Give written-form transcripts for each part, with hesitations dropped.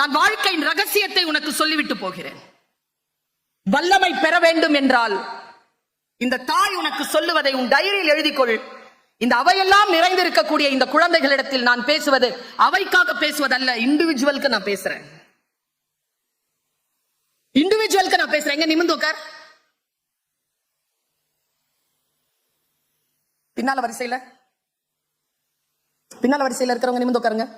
நான் வாழ்க்கையின் ரகசியத்தை உனக்கு சொல்லிவிட்டு போகிறேன். வல்லமை பெற வேண்டும் என்றால் இந்த தாய் உனக்கு சொல்லுவதை உன் டைரியில் எழுதிக்கொள். இந்த அவையெல்லாம் நிறைந்திருக்கக்கூடிய இந்த குழந்தைகளிடத்தில் நான் பேசுவது அவைக்காக பேசுவதல்ல, இண்டிவிஜுவலுக்கு நான் பேசுறேன். இண்டிவிஜுவலுக்கு நான் பேசுறேன். எங்க நிமிந்து உட்கார். பின்னால வரிசையில இருக்கிறவங்க நிமிந்து உட்காருங்க.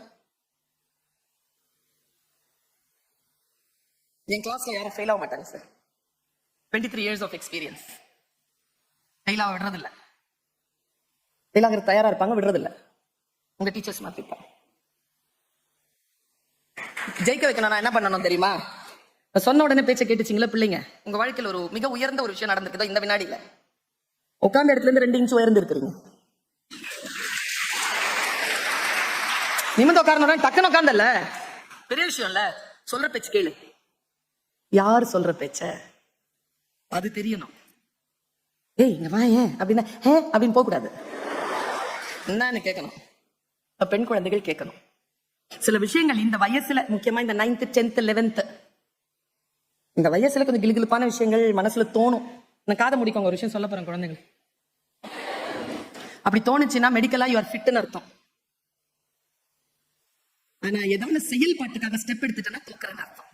என் கிளாஸ்ல யாரும் ஃபெயில் ஆக மாட்டாங்க sir. 23 years of experience. Fail ஆக விடுறதில்ல. ஃபெயில் ஆகிறது தயாரா இருப்பாங்க, விடுறதில்ல. உங்க டீச்சர்ஸ் மாத்திருப்பாங்க. ஜெயிக்க வைக்கணும். நான் என்ன பண்ணணும் தெரியுமா? சொன்ன உடனே பேச்சை கேட்டுச்சிங்களா பிள்ளைங்க? உங்க வாழ்க்கையில் ஒரு மிக உயர்ந்த ஒரு விஷயம் நடந்திருக்குதோ இந்த வினாடியில? உட்கார்ந்த இடத்துல இருந்து 2 இன்ச் உயர்ந்து இருக்கிறீங்க. நிமிந்து உட்காரணும். டக்குன்னு உட்கார்ந்தல்ல, பெரிய விஷயம் இல்ல. சொல்ற பேச்சு கேளு. யார் சொல்ற பேச்ச அது தெரியணும். ஏய் இங்க வா, ஏன் அப்படின்னா அப்படின்னு போக கூடாது. என்னன்னு கேட்கணும். பெண் குழந்தைகள் கேட்கணும் சில விஷயங்கள். இந்த வயசுல முக்கியமா இந்த 9th 10th 11th இந்த வயசுல கொஞ்சம் கிளுகிளுப்பான விஷயங்கள் மனசுல தோணும். நான் காதை முடிக்கோங்க, ஒரு விஷயம் சொல்ல போறேன் குழந்தைகள். அப்படி தோணுச்சுன்னா மெடிக்கலா யூ ஆர் ஃபிட்னு அர்த்தம். ஆனா ஏதாவது செயல்பாட்டுக்காக ஸ்டெப் எடுத்துட்டேன்னா தூக்குறேன்னு அர்த்தம்.